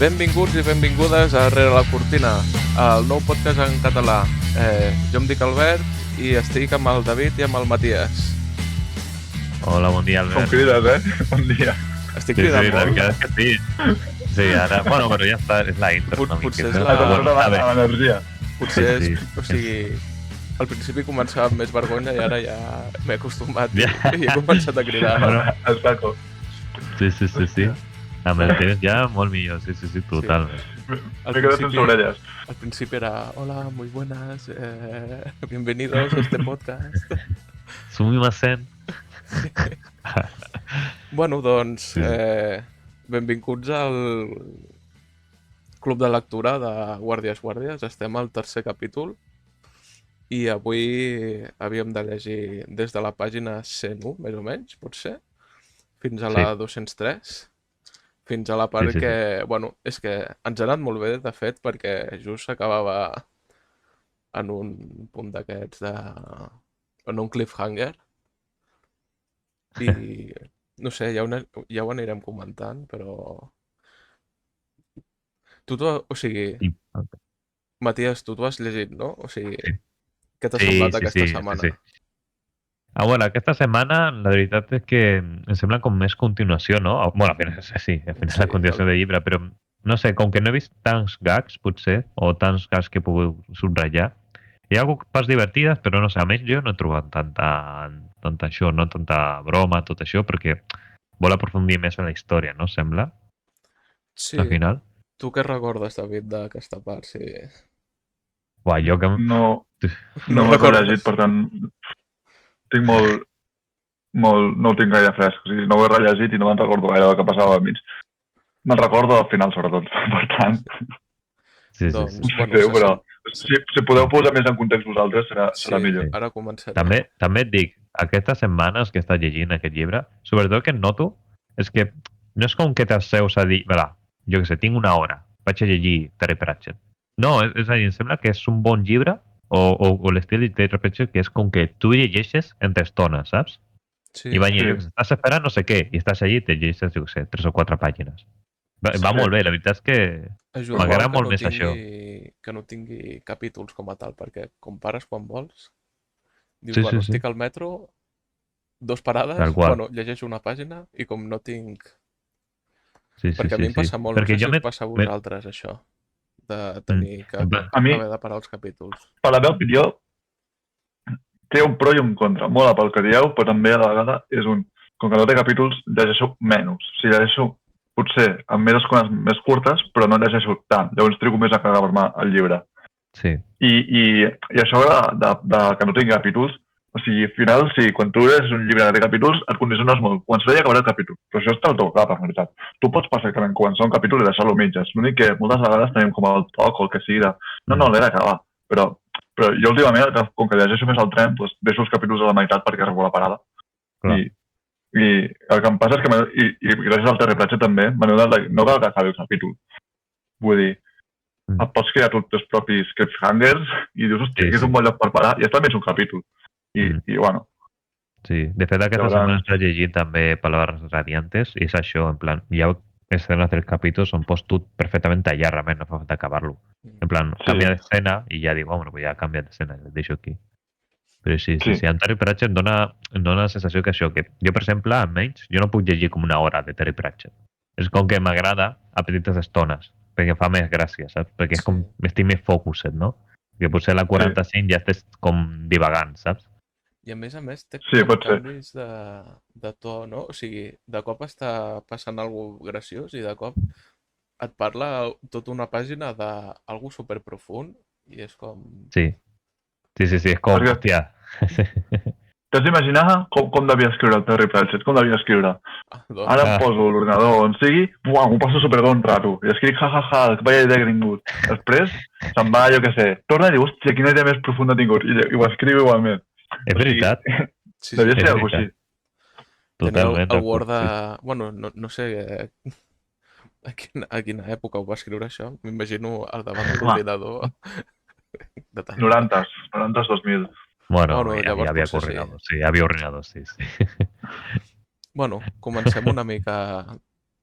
Benvinguts i benvingudes a Rere la Cortina, el nou podcast en català. Jo em dic Albert i estic amb el David i amb el Matías. Hola, bon dia, Albert. Com crides, Bon dia. Estic cridant la molt? veritat és que sí. Sí, ara... Bueno, però ja està, és la intro. Potser és l'energia. Potser és... Sí. O sigui, al principi començava amb més vergonya i ara ja m'he acostumat i he començat a cridar. Bueno, El saco. sí. Amb el temps ja molt millor, sí, totalment. Me quedo sense orelles. Al principi era, hola, muy buenas, bienvenidos a este podcast. Sumimasen. Bueno, doncs, Sí. benvinguts al Club de Lectura de Guàrdies. Estem al tercer capítol i avui havíem de llegir des de la pàgina 101, més o menys, potser, fins a la 203, fins a la part Sí. que... Bueno, és que ens ha anat molt bé, de fet, perquè just s'acabava en un punt d'aquests de... en un cliffhanger. I no sé, ja ho anirem comentant, però... O sigui, Matías, tu t'ho has llegit, no? O sigui, Sí. què t'ha semblat aquesta setmana? Sí. Bueno, aquesta setmana la veritat és que em sembla com més continuació, no? Bueno, al final sí, la continuació del llibre, però no sé, com que no he vist tants gags, potser, o tants gags que he pogut subratllar, hi ha parts divertides, però no sé, a més jo no he trobat tanta això, no tanta broma, tot això, perquè vol aprofundir més en la història, no? Sembla, Sí. al final. Tu què recordes, David, d'aquesta part? Sí. Uah, jo que... No No m'ho he recordes? llegit, per tant, tinc molt... No ho tinc gaire fresc. O sigui, no ho he rellegit i no me'n recordo gaire del que passava al mig. Me'n recordo al final, sobretot. Per tant, Sí. Doncs, ho bueno, sabeu, però si podeu posar més en context vosaltres, serà millor. Ara començarem. També et dic, aquestes setmanes que estàs llegint aquest llibre, sobretot el que noto és que no és com que t'asseus a dir, jo què sé, tinc una hora, vaig a llegir Terry Pratchett. No, és a dir, em sembla que és un bon llibre o l'estil de Terry Pratchett que és com que tu llegeixes entre estones, saps? Sí. I va Sí. dir, estàs esperant no sé què, i estàs allí i te llegeixes, jo què sé, 3 o 4 pàgines. Va Sí. molt bé, la veritat és que Ajuda m'agrada que molt no més que no tingui capítols com a tal, perquè com pares quan vols, dius, Sí, bueno, sí. estic al metro, 2 parades, Tal qual. bueno, llegeixo una pàgina i com no tinc... sí. Perquè a mi em passa molt, Perquè no sé jo si us passa a vosaltres, això, de tenir que en plan, A mi, haver de parar els capítols. per la meva opinió, té un pro i un contra. Mola pel que dieu, però també a la vegada és un... Com que no té capítols, llegeixo menys. O sigui, llegeixo potser amb més escones més curtes, però no llegeixo tant. Llavors trigo més a acabar-me el llibre. sí. I això de que no tingui capítols, o sigui, al final, si quan tu llegeixes un llibre que té capítols, et condiciones molt. Quan s'ha acabarà el capítol. Però això està al teu cap, en realitat. Tu pots perfectament començar un capítol i deixar-lo a mitges. L'únic que moltes vegades tenim com el toc o el que sigui de no, l'he d'acabar. Però jo últimament, com que llegeixo més al tren, doncs deixo els capítols a la meitat perquè arribo a la parada. Clar. I el que em passa és que, i gràcies al Terry Pratchett també, m'he donat no cal que acabi el capítol. Vull dir, et pots crear tots els propis cliffhangers i dius, hòstia, que és un bon lloc per parar, i està més un capítol. I bueno, Sí, de fet aquesta Llavors- setmana estàs llegint també Palabras Radiantes i és això, en plan, hi ha escenes dels capítols on pots tu perfectament tallar, realment, no fa falta acabar-lo. En plan, Sí. canvia d'escena i ja dic, bueno, pues ja ha canviat d'escena, el deixo aquí. Però sí, en Terry Pratchett em dona la sensació que això, que jo, per exemple, almenys, jo no puc llegir com una hora de Terry Pratchett. És com que m'agrada a petites estones, perquè fa més gràcia, saps? Perquè és com, estic més focused, no? Que potser a la 45 ja estàs com divagant, saps? I a més té Sí, com pot ser. canvis de to, no? O sigui, de cop està passant alguna cosa graciós i de cop et parla tota una pàgina d'algú superprofund i és com... Sí, és com, Perquè- hòstia... t'has d'imaginar com devia escriure el Terry Pratchett, com devia escriure. Doncs, Ara em poso l'ordinador on sigui, m'ho passo superbé un rato, i escric jajaja, vaya idea que he tingut. Després se'n va, jo què sé, torna i diu, hòstia, quina idea més profunda he tingut, i ho escriu igualment. És veritat, sí, Devia ser és alguna cosa veritat. així. Totalment. el Word de... sí. Bueno, no sé a quina època ho va escriure això. M'imagino al davant de l'ordinador. De tant. 90, 2000. Bueno, Bueno, ja llavors havia potser sí. coordinador, sí, havia ordinador, sí. Bueno, comencem una mica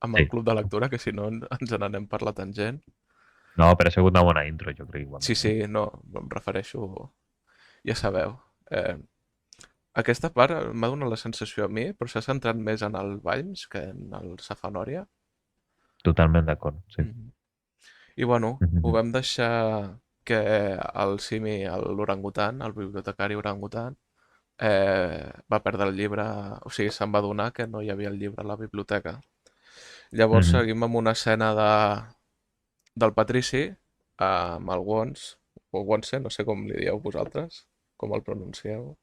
amb Sí. el club de lectura, que si no ens n'anem per la tangent. No, però ha sigut una bona intro, jo crec, igualment. Sí, sí, no, em refereixo... Ja sabeu. Aquesta part m'ha donat la sensació a mi, però s'ha centrat més en el Valls que en el Safanòria. Totalment d'acord, sí. I bueno, ho Mhm. vam deixar que el simi, l'orangutan, el bibliotecari orangutan, va perdre el llibre, o sigui, se'n va adonar que no hi havia el llibre a la biblioteca. Llavors Mhm. seguim amb una escena del Patrici, amb el Wons, o Wonse, no sé com li dieu vosaltres, com el pronuncieu.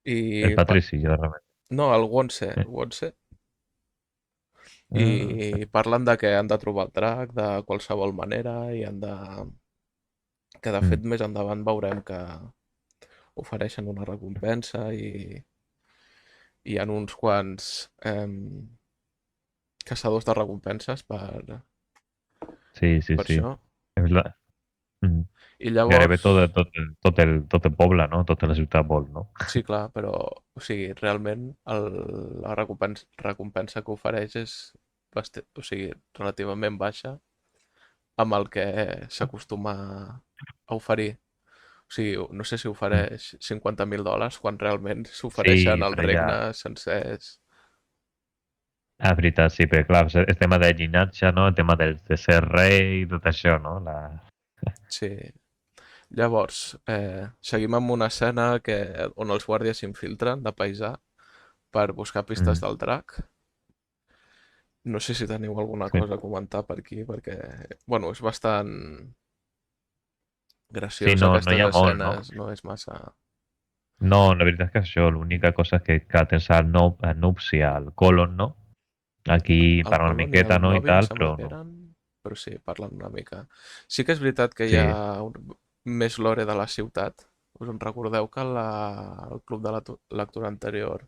El I Patrici, jo realment. no, el Wonse, Eh. Wonse. Sí. I parlen de que han de trobar el drac de qualsevol manera i han de... que de fet més endavant veurem que ofereixen una recompensa i hi ha uns quants caçadors de recompenses Sí, sí, per sí. això. És la... Mhm. I Gairebé llavors, tot el poble, no? Tota la ciutat vol, no? sí, clar, però, o sigui, realment la recompensa que ofereix és o sigui, relativament baixa amb el que s'acostuma a oferir. O sigui, no sé si Mm. ofereix $50.000 quan realment s'ofereixen Sí, els però ja... regnes sencers. Ah, veritat, sí, però clar, el tema del llinatge, no? El tema de ser rei, tot això, no? Sí. Llavors, seguim amb una escena on els guàrdies s'infiltren de paisà per buscar pistes Mm. del drac. No sé si teniu alguna Sí. cosa a comentar per aquí, perquè, bueno, és bastant Sí, graciós no, no aquestes hi ha molt, no? escenes, no és massa... No, la veritat és que això, l'única cosa és que tens el Nups i el Colon, no? Aquí El parla una Colon i miqueta, el no? I Novi em tal, sembla però que no. eren, però sí, parlen una mica. Sí que és veritat que hi Sí, ha més lore de la ciutat. Us en recordeu que al club de la lectura anterior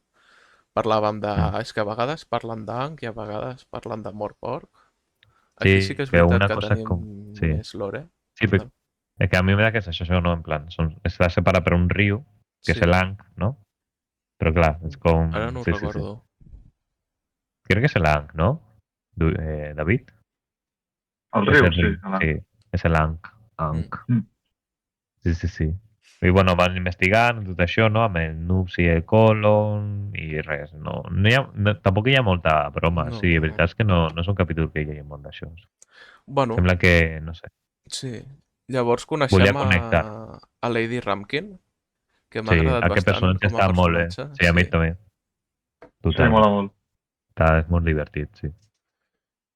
parlàvem de... mm. És que a vegades parlen d'Ankh i a vegades parlen de Morpork. Aquí sí que Sí, és però veritat una que cosa és tenim com... Sí, més lore. sí, però és que a mi me da que és això, no? En plan, està separat per un riu, que és Sí, l'Anc, no? Però clar, és com... ara no ho Sí, sí, sí. recordo. Crec que és l'Anc, no? David? El És riu, el sí. riu, sí, és l'Anc. Mm. Anc. Mm. Sí, sí, sí. I bueno, van investigant tot això, no? Amb el Nups i el Colon i res. Tampoc hi ha molta broma. No, Sí, la no. veritat és que no és un capítol que hi hagi molt d'això. Bueno, Sembla que, no sé, sí. Llavors volia coneixem connectar. a Lady Ramkin, que m'ha Sí, agradat aquest bastant personatge com a està molt bé. personatge. Sí, a mi Sí. també. Sí, Total. mola molt. És molt divertit, sí.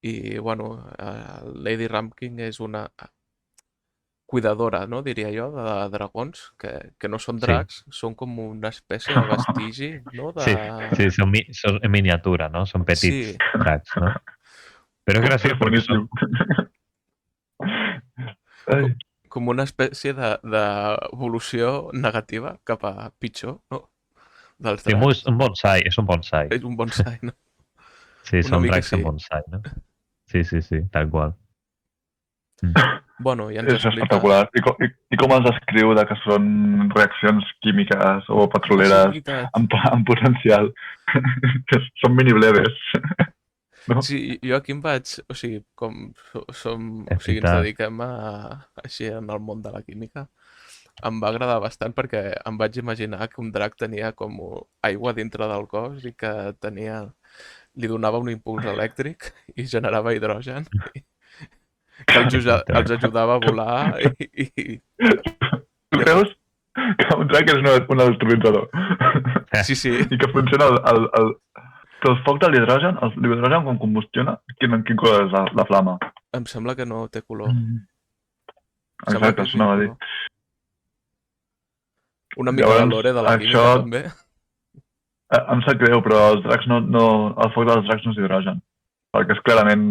I, bueno, Lady Ramkin és una cuidadora, no? Diria jo, de dragons, que no són Sí. dracs, són com una espècie de vestigi, no? Sí, sí, són en miniatura, no? Són petits Sí, dracs, no? Però és graciós És perquè boníssim. com, Ai, com una espècie d'evolució negativa cap a pitjor, no? Dels sí, dracs. un bonsai, és un bonsai. És un bonsai, no? Sí, Una són mica dracs en sí. bonsai, no? Sí, sí, sí, tal qual. Mm. Bueno, i ens és explica... espectacular. I com els escriu de que són reaccions químiques o Ah, sí, petroleres veritat. amb potencial. Que són mini bledes. No? Sí, jo aquí em vaig... O sigui, com o És sigui, ens veritat. dediquem així en el món de la química, em va agradar bastant perquè em vaig imaginar que un drac tenia com aigua dintre del cos i que li donava un impuls elèctric i generava hidrogen que els ajudava a volar Tu i a creus que un drac és un electrolitzador? Sí, sí, I que funciona que el foc de l'hidrogen quan combustiona, quin color és la flama? em sembla que no té color. Sembla Exacte, que és això anava a dir. incolor. Una mica de Llavors, lore de la això química, també. em sap greu, però els dracs el foc dels dracs no és hidrogen, perquè és clarament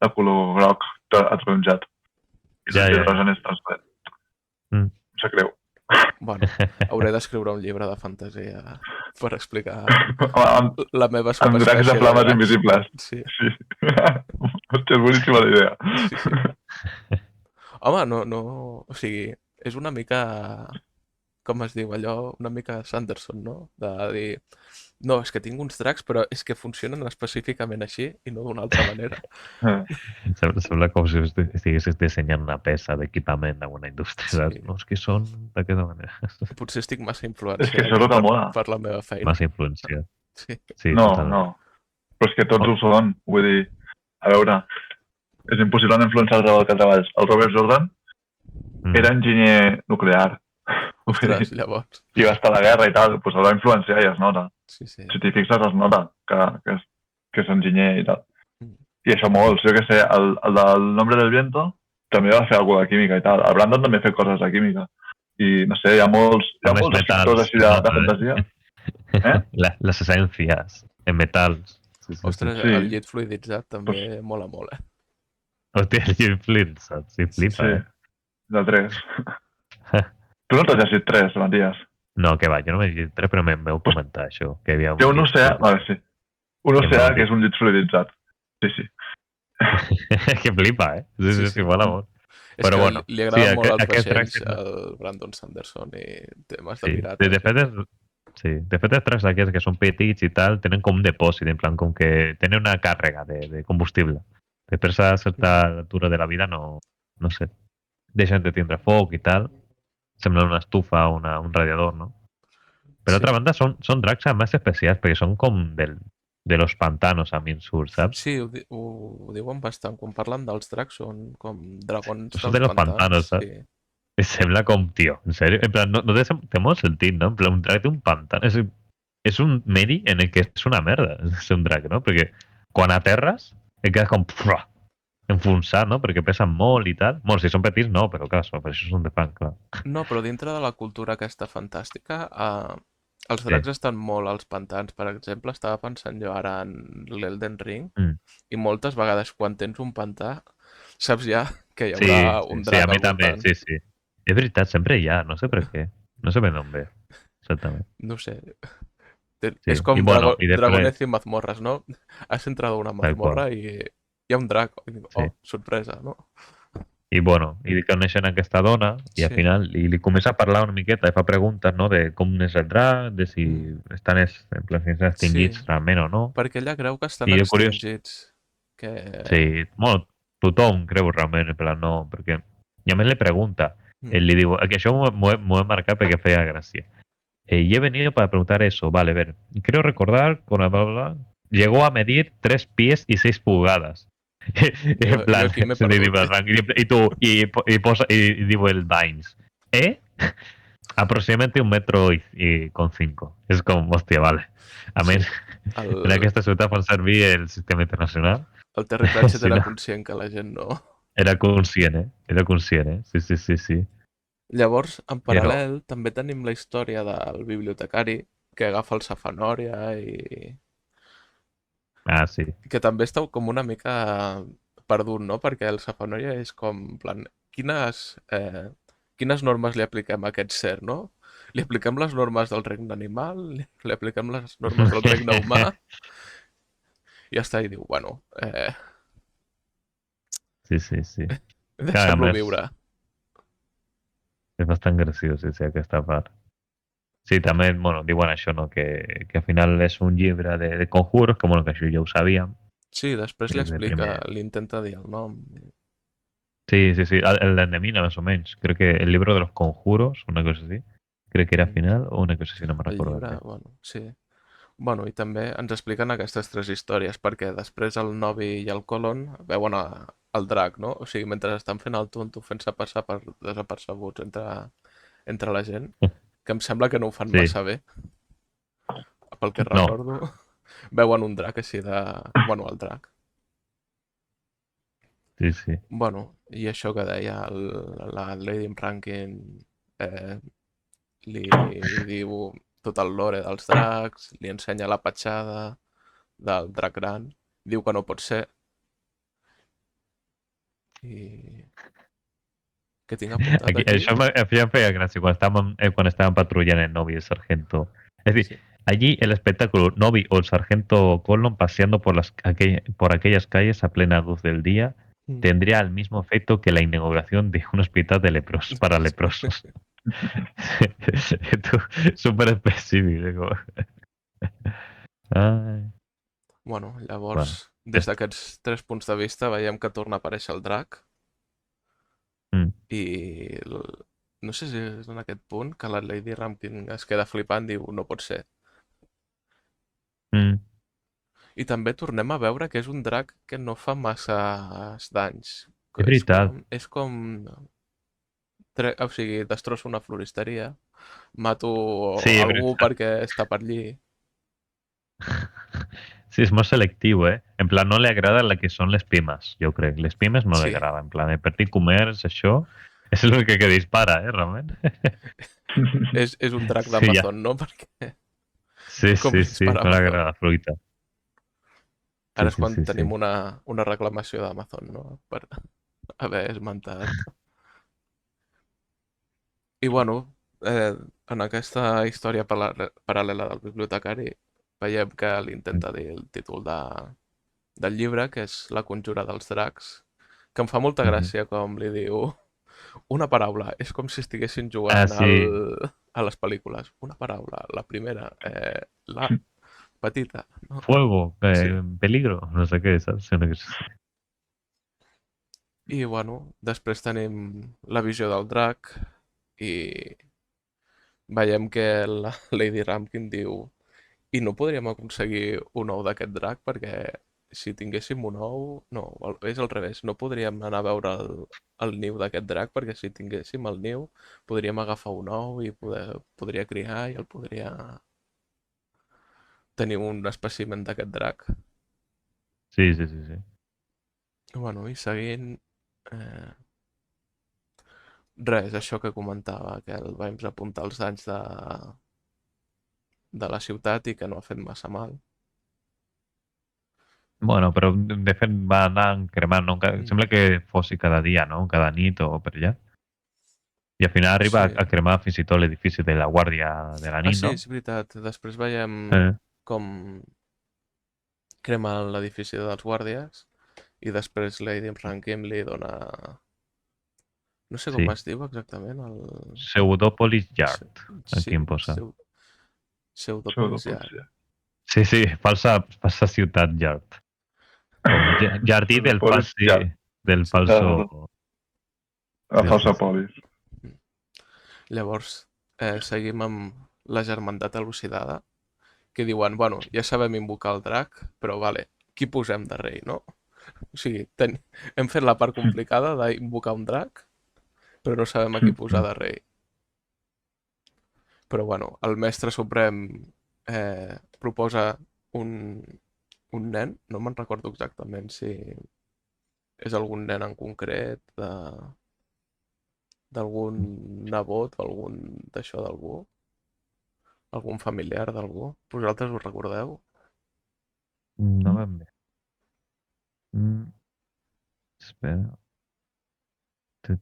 de color groc ataronjat. I Ja, ja, ja. l'hidrogen és transparent. Mm. Em sap greu. Bueno, hauré d'escriure un llibre de fantasia per explicar amb, la meva amb dracs de subespècie de flames dracs. invisibles. Sí, Sí. Hòstia, és boníssima la idea. sí, sí. Home, no... O sigui, és una mica... Com es diu allò? Una mica Sanderson, no? De dir... No, és que tinc uns dracs, però és que funcionen específicament així i no d'una altra manera. Sembla com si estiguessis dissenyant una peça d'equipament d'alguna indústria, Sí. saps? No, és que són d'aquesta manera. Potser estic massa És que influenciat això és el que mola. per la meva feina. Massa influència. Sí. Sí, No, totalment. no. Però és que tots ho són. Vull dir, a veure, és impossible no influenciar el treball que treballs. El Robert Jordan Mm. era enginyer nuclear. Vull Ostres, dir, llavors. I va estar a la guerra i tal, doncs el va influenciar i es nota. Sí, sí. Si t'hi fixes es nota que és enginyer i tal. Mm. I això molts, jo què sé, el del Nombre del Viento també va fer alguna de química i tal. El Brandon també ha fet coses de química. I no sé, hi ha molts Només escriptors metals, així de no, fantasia. Les essències en metals. Sí, sí, Ostres, Sí. el llit fluiditzat també mola molt, Hòstia, el Jim Flynn, saps? Sí, flipa, Sí, de 3. Tu no t'has llegit 3, Matías? No, que va, jo no m'he llegit 3, però m'heu comentat això, que hi havia Té un llit oceà, fluid. vale, sí. Un Que oceà vol que dir? és un llit fluiditzat. Sí, sí. Que flipa, eh? Sí, sí, Sí, sí, sí. mola molt. És Però que bueno, li agraden sí, molt els aquest vaixells tracks- al Brandon Sanderson i temes de Sí, pirates. de fet, de fet els tracks aquests que són petits i tal, tenen com un depòsit, en plan, com que tenen una càrrega de combustible. Després a certa altura de la vida no sé, deixen de tindre foc i tal, semblen una estufa o un radiador, no? Per altra banda, són dracs més especials, perquè són com de los pantanos, a mi em surt, saps? Sí, ho diuen bastant. Quan parlen dels dracs són com dragons Són dels de los pantans. pantanos, saps? Sí. I sembla com, tio, en sèrio? En plan, no té molt sentit, no? En plan, un drac d'un pantà és un medi en el que és una merda, ser un drac, no? Perquè quan aterres et quedes com enfonsat, no? Perquè pesen molt i tal. Bueno, si són petits no, però clar, per això són de fang, clar. No, però dintre de la cultura aquesta fantàstica, els dracs estan molt als pantans. Per exemple, estava pensant jo ara en l'Elden Ring Mm. i moltes vegades quan tens un pantà saps ja que hi Sí, haurà un sí, drac a mi al també, voltant. sí, sí. És veritat, sempre hi ha, no sé per què. No sé ben d'on ve, exactament. No sé. Sí. És com I bueno, i després- Dragonez y mazmorras, ¿no? Has entrado a una Tal mazmorra y hi ha un drac. I dic, Sí. oh, sorpresa, no? I bueno, i coneixen aquesta dona i al Sí. final li comença a parlar una miqueta i fa preguntes, no?, de com és el drac, de si estan en plan, si estan extingits Sí. realment o no. Perquè ella creu que estan I el curiós- extingits. Que... Sí, bueno, tothom creu realment, en plan, no, perquè... I a més li pregunta, ell li diu, que això m'ho he marcat perquè feia gràcia. Y he venido para preguntar eso, vale, a ver, creo recordar, con la bla, bla, bla, llegó a medir 3 pies y 6 pulgadas. En plan, aquí me se le digo, perdut. y tú, y digo el Vines, aproximadamente 1,5 m. És com, hòstia, vale. A més, en aquesta ciutat fan servir el sistema internacional. El Terry Pratchett Sí, era no. conscient que la gent no... Era conscient, eh? Era conscient, eh? Sí. Llavors, en paral·lel, també tenim la història del bibliotecari que agafa el Safanòria i... Ah, sí. Que també està com una mica perdut, no? Perquè el Safanòria és com, en plan, quines normes li apliquem a aquest ser, no? Li apliquem les normes del regne animal? Li apliquem les normes del regne humà? I ja està, i diu, bueno... Sí. Deixem-lo viure. És bastant graciós, sí, aquesta part. Sí, també, bueno, diuen això, no? Que al final és un llibre de conjuros, que bueno, que això ja ho sabíem. Sí, després li Desde explica, primer. li intenta dir el nom. Sí, el de Endemina, más o menos. Creo que el libro de los conjuros, una cosa así. Creo que era final o una cosa así, no me El recordo. llibre, bueno, sí. Bueno, i també ens expliquen aquestes 3 històries, perquè després el Novi i el Colon veuen el drac, no? O sigui, mentre estan fent el tonto, fent-se passar per desapercebuts entre la gent, que em sembla que no ho fan Sí. massa bé. Pel que No. recordo, veuen un drac així de... Bueno, el drac. Sí. Bueno, i això que deia la Lady Rankin li diu tot el lore dels dracs, li ensenya la petjada del drac gran, diu que no pot ser. I... Què tinc apuntat aquí? Això em feia gràcia quan estaban patrullando el Novi y el sargento. Es decir, allí el espectáculo Novi o el sargento Colon paseando por aquellas calles a plena luz del día tendría el mismo efecto que la inauguración de un hospital de leprosos para leprosos. Súper específico. Ai. Bueno, llavors, des d'aquests 3 punts de vista, veiem que torna a aparèixer el drac i no sé si és en aquest punt que la Lady Rampkin es queda flipant i diu no pot ser. Mm. I també tornem a veure que és un drac que no fa massa danys. És veritat. És com o sigui, destrossa una floristeria, mato Sí, és algú veritat. perquè està per allí. Sí, és molt selectiu, eh? En plan, no li agrada la que són les pimes, jo crec. Les pimes no li Sí. agrada. En plan, el partit comerç, això, és l'únic que dispara, realment. És un drac Sí, d'Amazon, no? Perquè Sí, com sí, li sí, dispara no li Amazon? agrada la fruita. Sí, Ara és sí, quan sí, tenim sí. una reclamació d'Amazon, no? Per haver esmentat. I bueno, en aquesta història paral·lela del bibliotecari veiem que li intenta dir el títol del llibre, que és La conjura dels dracs, que em fa molta gràcia com li diu una paraula. És com si estiguessin Ah, jugant sí. a les pel·lícules. Una paraula, la primera, la petita. No? Fuego, Sí. peligro, no sé què, saps? Sembla que sí. I bueno, després tenim la visió del drac i veiem que la Lady Rampkin diu i no podríem aconseguir un ou d'aquest drac perquè si tinguéssim un ou... No, és al revés. No podríem anar a veure el niu d'aquest drac perquè si tinguéssim el niu podríem agafar un ou i podria criar i el podria tenir un espècimen d'aquest drac. Sí, sí, sí, sí. Bueno, i seguint... Eh, res, això que comentava, que el vam apuntar els danys de la ciutat i que no ha fet massa mal. Bueno, però de fet va anar cremant, no? Mm. Sembla que fossi cada dia, no? Cada nit o per allà. I al final arriba Sí. a cremar fins i tot l'edifici de la Guàrdia de la Ah, nit, sí, no? és veritat. Després veiem Eh. com crema l'edifici dels guàrdies i després Lady Rankin li dona... No sé com Sí. es diu exactament el... Pseudopolis Yard, aquí Sí, em posa. pseudopolicia. Sí, sí, falsa ciutat Yard. Com jardí del Polis, ja. del Sí. falso... La Sí, falsa sí, sí. polis. Llavors, seguim amb la germandat elucidada, que diuen, bueno, ja sabem invocar el drac, però vale, qui posem de rei, no? O sigui, hem fet la part complicada d'invocar un drac, però no sabem a qui posar de rei. Però bueno, el mestre suprem proposa un nen, no me'n recordo exactament si és algun nen en concret, d'algun nebot o algun d'això d'algú, algun familiar d'algú. Vosaltres us recordeu? No ben bé. Espera. En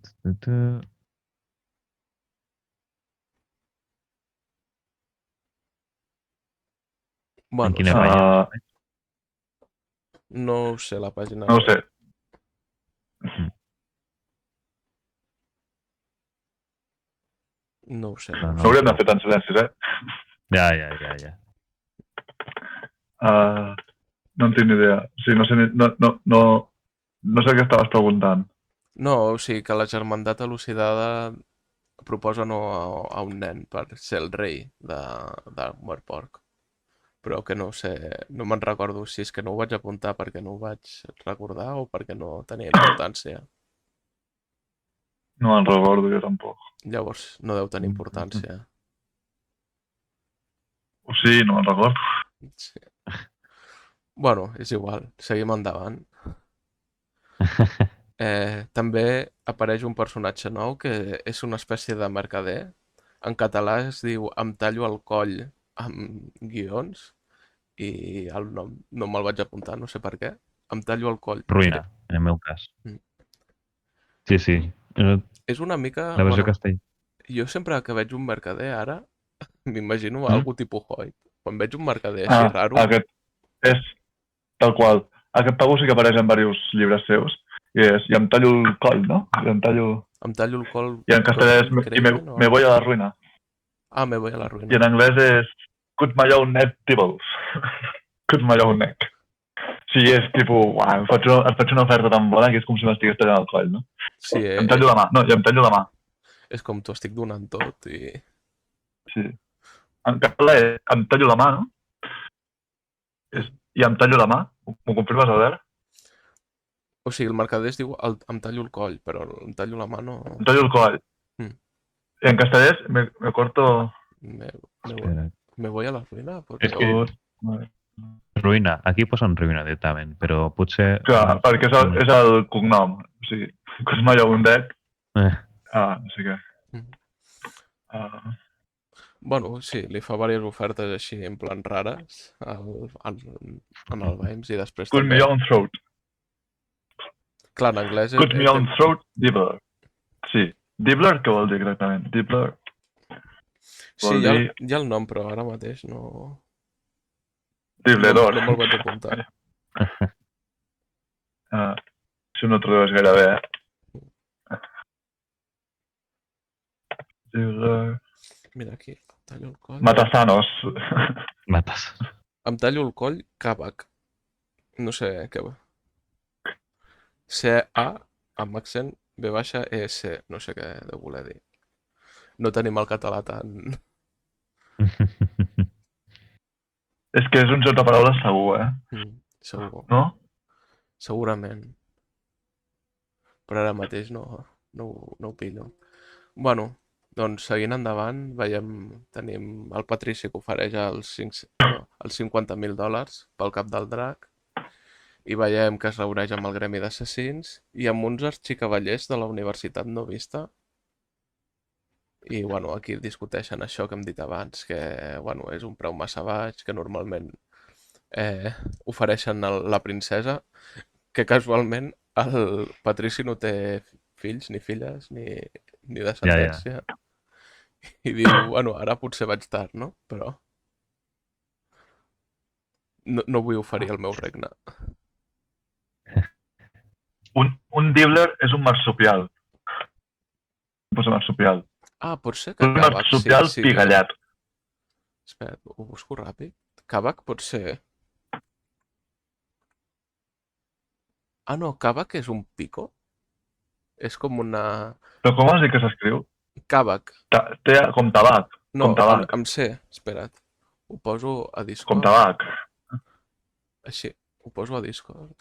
Bueno, quina sí, pàgina? no ho sé, la pàgina No ho sé. no ho sé. No, No hauríem de fer tants silencis, Ja. No en tinc ni idea. O sigui, no sé, no sé què estaves preguntant. No, o sigui que la germandat elucidada proposa no a un nen per ser el rei de Morpork. Però que no sé, no me'n recordo si és que no ho vaig apuntar perquè no ho vaig recordar o perquè no tenia importància. No me'n recordo, jo tampoc. Llavors no deu tenir importància. O sí, no me'n recordo. Sí. Bueno, és igual, seguim endavant. També apareix un personatge nou que és una espècie de mercader. En català es diu Em tallo el coll amb guions i el nom no me'l vaig apuntar, no sé per què. Em tallo el coll. Ruïna, en el meu cas. Mm. Sí, sí. És una mica... La versió Bueno, castell. jo sempre que veig un mercader ara m'imagino algú tipus Hoyt. Quan veig un mercader així raro... Aquest és tal qual. Aquest pago sí que apareix en diversos llibres seus. I em tallo el coll, no? Em tallo el coll... I en castellà és me voy a la ruïna. Ah, me voy a la ruïna. I en anglès és Cut my own net tables. Cosmallauneck. Sí, és tipus, uah, et faig una oferta tan bona que és com si m'estigués tallant el coll, no? Sí, Em tallo la mà. No, ja em tallo la mà. és com t'ho estic donant tot i... Sí. En català és em tallo la mà, no? I em tallo la mà. M'ho confirmes, Albert? O sigui, el mercader es diu em tallo el coll, però em tallo la mà no... Em tallo el coll. Mm. I en castellà és me corto... Me voy a la ruïna? És que ruïna. Aquí posen ruïna directament, però potser... Clar, perquè és el cognom. O sigui, Cosmallauneck. No sé què. Bueno, sí, li fa diverses ofertes així, en plan rares, en el Vimes, i després Cut també... me on throat. Clar, en anglès... Cut me on throat, Dibbler. Sí. Dibbler, què vol dir exactament? Dibbler... Sí, hi ha el nom, però ara mateix no... Dibbledor. No me'l vaig apuntar. Això no tradueix gaire bé, Dibbler... Mira aquí, em tallo el coll... Matasanos. Mates. Em tallo el coll, Kavak. No sé què va. C-A, amb accent, B-E-S, no sé què de voler dir. No tenim el català tan... És que és un joc de paraules segur, Segur. No? Segurament. Però ara mateix no ho pillo. Bueno, doncs seguint endavant, tenim el Patrici que ofereix els 50.000 dòlars pel cap del drac i veiem que es reuneix amb el gremi d'assassins i amb uns arxicavallers de la universitat no vista. I, bueno, aquí discuteixen això que hem dit abans, que, bueno, és un preu massa baix, que normalment ofereixen la princesa, que casualment el Patrici no té fills, ni filles, ni descendència. I diu, bueno, ara potser vaig tard, no? Però no vull oferir el meu regne. Un Dibbler és un marsupial. Posa marsupial. Ah, pot ser que Un marsupial pigallat. Espera, ho busco ràpid. Kavak pot ser... Ah, no, Kavak és un pico? És com una... Però com has dit que s'escriu? Kavak. Té com tabac. No, com tabac. amb C, espera't. Ho poso a Discord. Com tabac. Així, ho poso a Discord.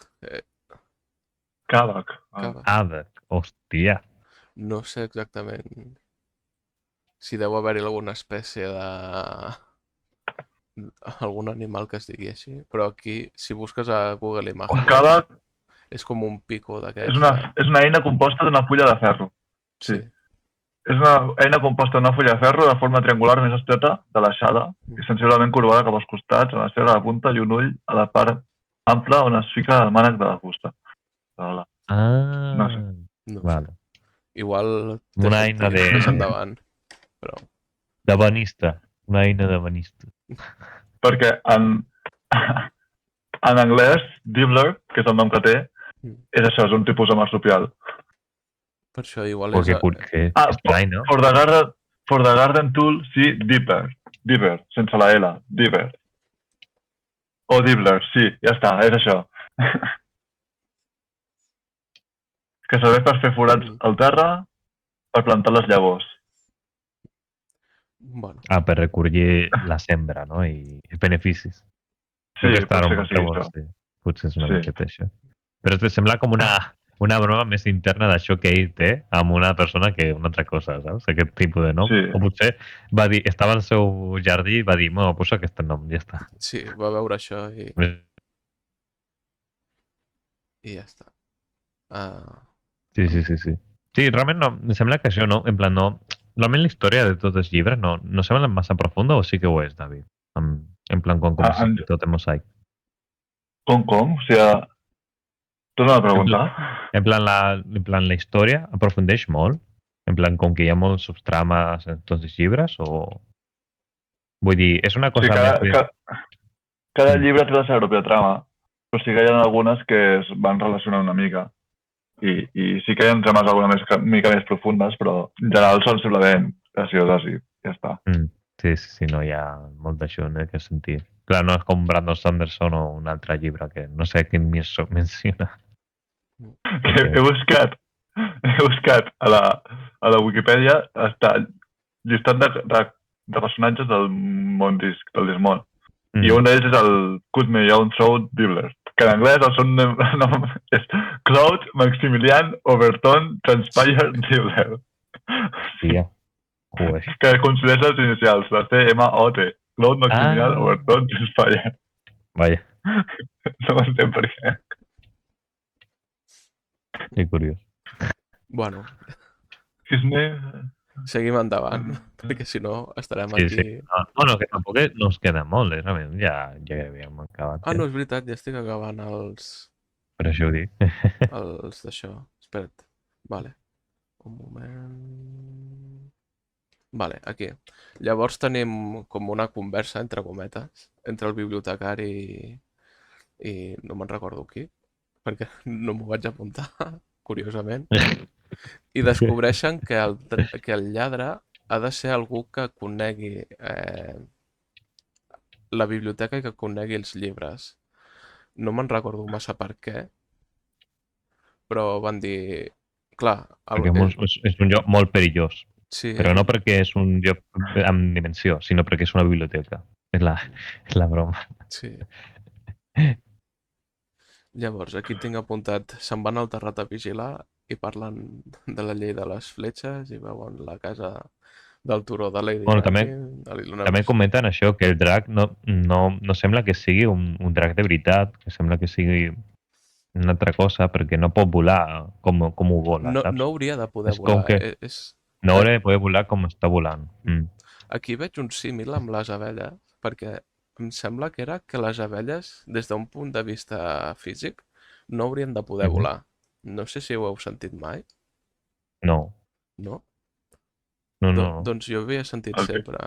Kavak. Kavak, hòstia. No sé exactament si deu haver-hi alguna espècie de... algun animal que es digui així, però aquí, si busques a Google Images... Kavak és com un pico d'aquests. És una eina composta d'una fulla de ferro. Sí. És una eina composta d'una fulla de ferro de forma triangular més estreta de l'aixada i sensiblement corbada cap als costats, a l'esquerra de la punta i un ull a la part ampla on es fica el mànec de la fusta. No sé. Vale. Igual una eina de... més endavant, però... D'ebenista. Una eina d'ebenista. Perquè en anglès, Dibbler, que és el nom que té, és això, és un tipus de marsupial. Per això igual és... Perquè estrany, no? For the garden tool, sí, Dibber. Dibber, sense la L. Dibber. O Dibbler, sí, ja està, és això. Que serveix per fer forats al terra per plantar les llavors. Bueno. Per recollir la sembra, no? I els beneficis. Sí, potser que sí, això. Potser és una miqueta això. Però et sembla com una broma més interna d'això que ell té amb una persona que una altra cosa, saps? Aquest tipus de nom. Sí. O potser va dir, estava al seu jardí i va dir, bueno, posa aquest nom, ja està. Sí, va veure això i ja està. Sí. Sí, realment no, em sembla que això no, en plan no... Realment la història de tots els llibres no sembla massa profunda o sí que ho és, David? En plan, com si tot en mosaic. Com? O sigui, torna a preguntar. En plan, la història aprofundeix molt? En plan, com que hi ha molts subtrames en tots els llibres? O... Vull dir, és una cosa... Sí, cada llibre té la seva pròpia trama, però sí que hi ha algunes que es van relacionar una mica. I sí que hi ha trames alguna mica més profundes, però en general són simplement gracioses i ja està. Sí, no hi ha molt d'això en aquest sentit. Clar, no és com Brandon Sanderson o un altre llibre que no sé quin menciona. He buscat a la Wikipedia està llistat de personatges del món disc, del Discmon. I un d'ells és el Cut Me Young Throat Dibbler, que en anglès el seu nom és Claude Maximilian Overton Transpire Dibbler. Tia. Joder. Que coincideix les inicials, la CMOT. Claude Maximilian Overton Transpire. Vaya, No entenc per què. que curiós. Bueno, His name... seguim endavant, perquè si no estarem Sí, aquí... sí. No, bueno, que tampoc nos queda molt, realment. Ja havíem acabat. Ah, no, és veritat, ja estic acabant els Per això ho dic. d'això. Espera't. Vale. Un moment... Vale, aquí. Llavors tenim com una conversa, entre cometes, entre el bibliotecari i no me'n recordo qui, perquè no m'ho vaig apuntar, curiosament. I descobreixen que el lladre ha de ser algú que conegui la biblioteca i que conegui els llibres. No me'n recordo massa per què, però van dir... Clar, Perquè és un lloc molt perillós. sí, Però no perquè és un lloc amb dimensió, sinó perquè és una biblioteca. És la broma. sí. Llavors, aquí tinc apuntat, se'n van al terrat a vigilar i parlen de la llei de les fletxes i veuen la casa del turó de Lady Bueno, també Rankin. comenten això, que el drac no sembla que sigui un drac de veritat, que sembla que sigui una altra cosa, perquè no pot volar com ho vola, No, saps? no hauria de poder És com volar. que no hauria de poder volar com està volant. Aquí veig un símil amb les abelles, perquè em sembla que era que les abelles, des d'un punt de vista físic, no haurien de poder volar. No sé si ho heu sentit mai, No. no? No. Doncs jo havia sentit Ok. sempre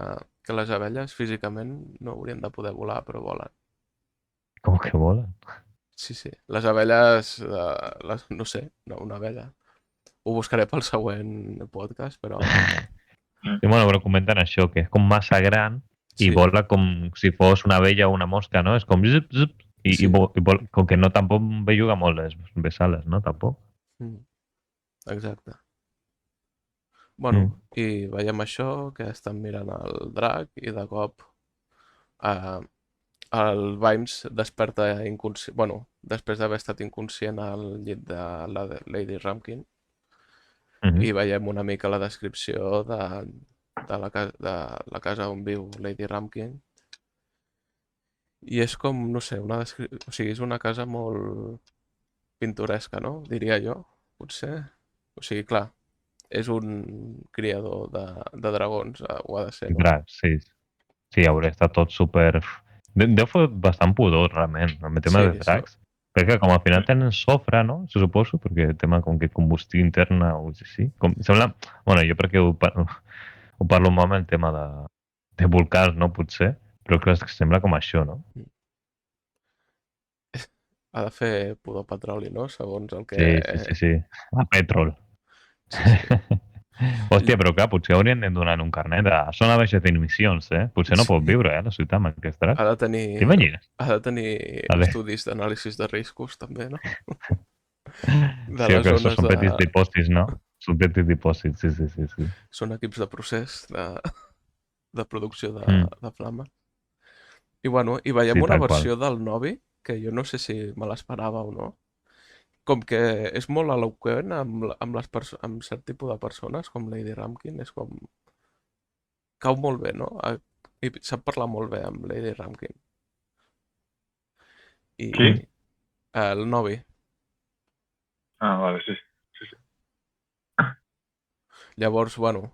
que les abelles físicament no haurien de poder volar, però volen. Com que volen? Sí, sí. Les abelles, no sé, no, una abella. Ho buscaré pel següent podcast, però... I bueno, però comenten això, que és com massa gran i Sí. vola com si fos una abella o una mosca, no? És com zup, zup, i Sí. com que no tampoc belluga molt les besales, no? Tampoc. Exacte. Bueno, i veiem això, que estan mirant el drac i de cop el Vimes desperta inconscient, bueno, després d'haver estat inconscient al llit de la Lady Ramkin i veiem una mica la descripció de la casa on viu Lady Ramkin i és com, no sé, o sigui, és una casa molt pintoresca, no? Diria jo, potser. O sigui, clar, és un criador de dragons, ho ha de ser, no? Drac, sí. Sí, hauria estat tot super... Deu fer bastant pudor, realment, amb el tema Sí, de dracs. Perquè com al final tenen sofre, no? Se suposo, perquè el tema com que combustió interna o així. Sembla... Bueno, jo perquè ho parlo molt amb el tema de volcans, no? Potser. Però clar, és que sembla com això, no? Ha de fer pudor petroli, no? Segons el que... Sí. A petrol. Sí, sí. Hòstia, però clar, potser haurien de donar un carnet de zona baixa d'emissions, eh? Potser no pot viure, a la ciutat amb aquest drac. Ha de tenir... T'imagines? Ha de tenir Vale. estudis d'anàlisis de riscos, també, no? Sí, que això són petits dipòsits, no? Són petits dipòsits, sí. Són equips de procés de producció de flama. I bueno, i veiem una versió del Novi, que jo no sé si me l'esperava o no, com que és molt eloqüent amb cert tipus de persones, com Lady Ramkin, és com... Cau molt bé, no? I sap parlar molt bé amb Lady Ramkin. Qui? El Novi. Ah, vale, sí. Llavors, bueno,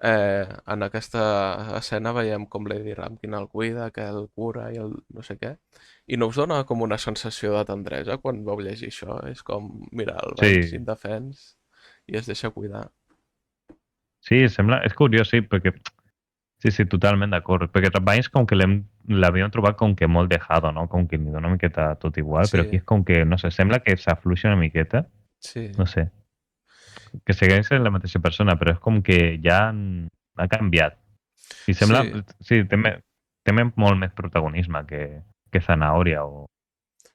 en aquesta escena veiem com Lady Ramkin el cuida, que el cura i el no sé què. I no us dona com una sensació de tendresa quan vau llegir això? És com, mira, el veig indefens i es deixa cuidar. Sí, sembla... És curiós, sí, perquè... Sí, totalment d'acord. Perquè Vines com que l'havíem trobat com que molt dejado, no? Com que li dona una miqueta tot igual, però aquí és com que, no sé, sembla que s'afluixa una miqueta. Sí. No sé. Que segueix sent la mateixa persona, però és com que ja ha canviat. I sembla... Sí, també... té molt més protagonisme que Zanahòria o...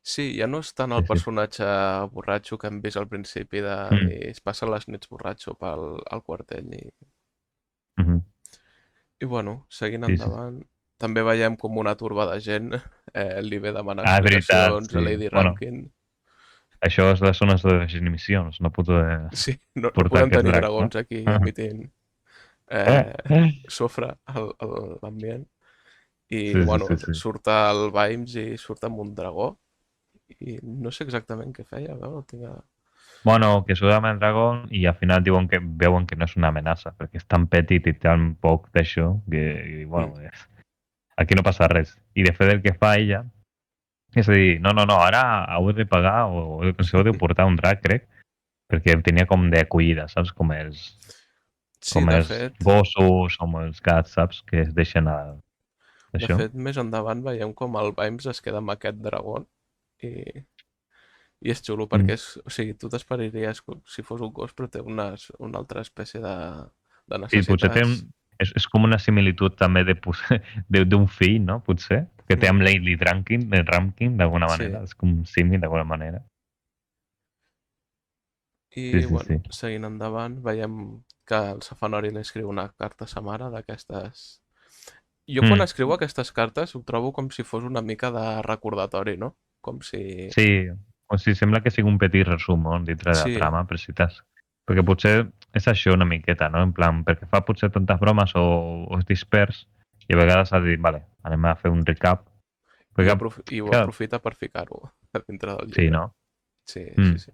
Sí, ja no és tant el Sí, sí. personatge borratxo que hem vist al principi de Mm. dir, es passa les nits borratxo al quartell Mhm. i bueno, seguint Sí, sí. endavant també veiem com una turba de gent li ve demanar Ah, és veritat, explicacions sí. a Lady Bueno, Rankin. això és les zones de les emissions, no puc Sí, no portar podem aquest tenir drac, no? dragons aquí Ah. emitint sofre a l'ambient i Sí, sí, bueno, sí, sí. surt el Vimes i surt amb un dragó i no sé exactament què feia, a veure, tinc... Bueno, que surt amb el Dragon i al final veuen que no és una amenaça, perquè és tan petit i tan poc d'això que, bueno, aquí no passa res. I de fet el que fa ella és a dir, no, ara heu de pagar o ens heu de portar un drac, crec, perquè tenia com d'acollida, saps? Sí, Com els gossos, com els gats, saps? Que es deixen de això. fet, més endavant veiem com el Vimes es queda amb aquest dragó i, i és xulo Mm. perquè o sigui, tu t'esperaries com si fos un gos però té una altra espècie de Sí, potser necessitats. és com una similitud també d'un fill, no? Potser, que té Mm, amb Lady Rankin d'alguna sí, manera. És com un símil d'alguna manera. Sí, i sí, bueno, sí. seguint endavant veiem que el Safanori li escriu una carta a sa mare d'aquestes... Jo quan Mm, escriu aquestes cartes ho trobo com si fos una mica de recordatori, no? Com si... sí, o sigui, sembla que sigui un petit resum, no? Dintre de la Sí, trama, per si t'has... Perquè potser és això una miqueta, no? En plan, perquè fa potser tantes bromes o és dispers i a vegades ha de dir, vale, anem a fer un recap. i, Perquè, i ho clar, aprofita per ficar-ho a dintre del sí, llibre. no? Sí, sí, Mm. sí.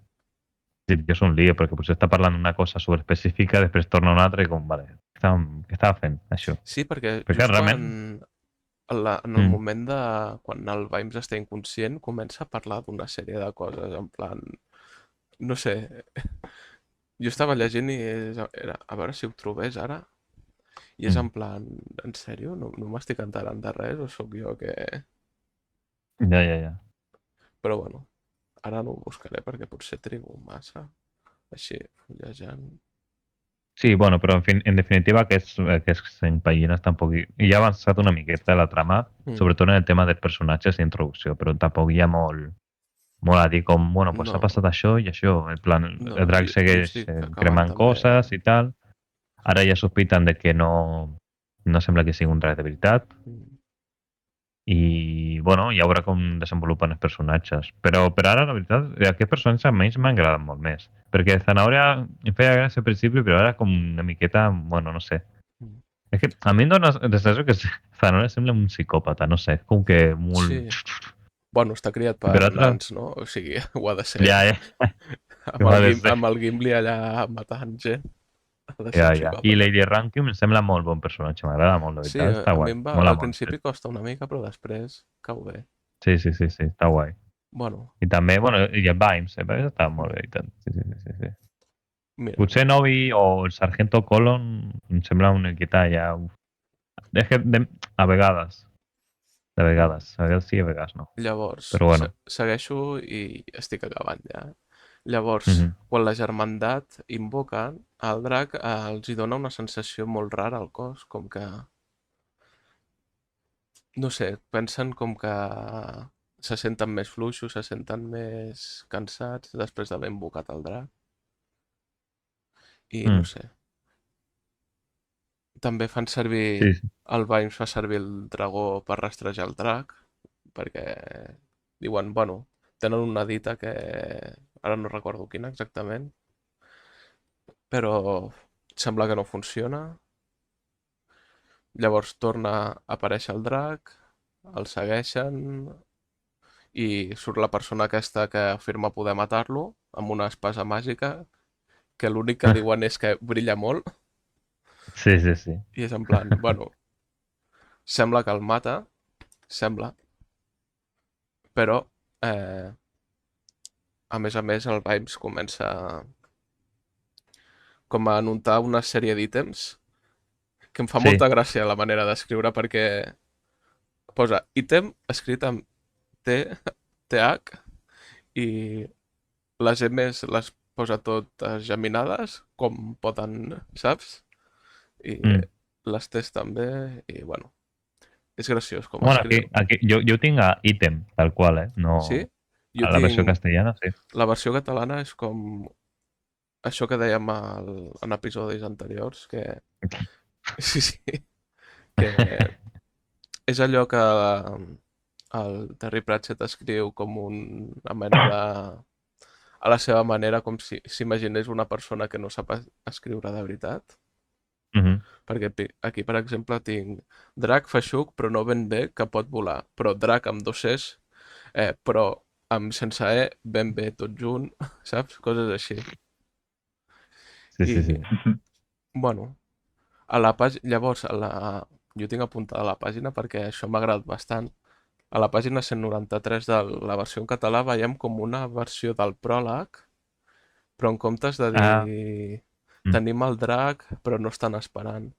Sí, que és un lío, perquè potser està parlant d'una cosa superespecífica, després torna a una altra i com, vale, què estava fent, això? Sí, perquè Perquè just realment... en el Mm, moment de quan el Vimes està inconscient comença a parlar d'una sèrie de coses, en plan, no sé, jo estava llegint i era, a veure si ho trobés ara, i és mm. en plan, en sèrio? No m'estic enterant de res o sóc jo que... Ja, ja, ja. Però bueno, ara no ho buscaré perquè potser trigo massa, així, fullejant... Sí, bueno, però en definitiva aquests pàgines tampoc... I ha avançat una miqueta la trama, Mm. sobretot en el tema dels personatges d'introducció, però tampoc hi ha molt a dir com, bueno, pues ha No, passat això i això. En plan, no, el drac jo segueix estic acabant cremant també... coses i tal. Ara ja sospiten de que no sembla que sigui un drac de veritat. Mm. I, bueno, ja veurà com desenvolupen els personatges. Però per ara, la veritat, aquests personatges almenys m'han agradat molt més. Perquè Zanahòria em feia gràcia al principi, però ara com una miqueta, bueno, no sé. Mm. És que a mi em dóna la sensació que Zanahòria sembla un psicòpata, no sé, com que Sí, molt... bueno, està criat I per per altra, nans, no? O sigui, ho ha de ser. ja, que va de ser. Amb el Gimli allà matant gent, ha de ser Ja, un ja. I psicòpata. Lady Rankin em sembla molt bon personatge, m'agrada molt, la Sí, veritat, està a mi guai, em va... mola Al molt. principi costa una mica, però després cau bé. Sí, sí, sí, sí, està guai. Bueno, I també, bueno, i el Vimes està molt bé, i tant. Sí, sí, sí, sí, sí. mira, Potser Novi o el Sargento Colon em sembla una miqueta ja... És que a vegades sí, a vegades no. llavors, Però bueno. segueixo i estic acabant ja. Llavors, Mhm. quan la germandat invoca, el drac els hi dona una sensació molt rara al cos, com que, no sé, pensen com que se senten més fluixos, se senten més cansats després d'haver invocat el drac. I no Mm. sé, també fan servir, Sí, sí. el Vimes fa servir el dragó per rastrejar el drac, perquè diuen, bueno, tenen una dita que ara no recordo quina exactament, però sembla que no funciona. Llavors torna a aparèixer el drac, el segueixen i surt la persona aquesta que afirma poder matar-lo amb una espasa màgica que l'únic que diuen és que brilla molt Sí, sí, sí. i és en plan, bueno, sembla que el mata, sembla, però eh, a més el Vimes comença com a anotar una sèrie d'ítems que em fa Sí. molta gràcia la manera d'escriure perquè posa ítem escrit amb T, TH i les M's les posa totes geminades com poden, saps? I Mm. les T's també i bueno, És graciós com Bueno, escriu. aquí jo ho tinc a ítem, tal qual, no Sí? Jo a la versió tinc... castellana, sí. La versió catalana és com això que dèiem en episodis anteriors, que... Sí, sí. Que és allò que el Terry Pratchett escriu com una mena de... a la seva manera, com si s'imaginés una persona que no sap escriure de veritat. Mhm. Perquè aquí, per exemple, tinc drac feixuc, però no ben bé, que pot volar. Però drac amb dos Cs, però sense E, ben bé, tot junt, saps? Coses així. Sí, sí, I, sí. bueno, a la pàgina... Llavors, jo tinc apuntada la pàgina perquè això m'ha agradat bastant. A la pàgina 193 de la versió en català veiem com una versió del pròleg, però en comptes de Ah, dir mm, tenim el drac, però no estan esperant.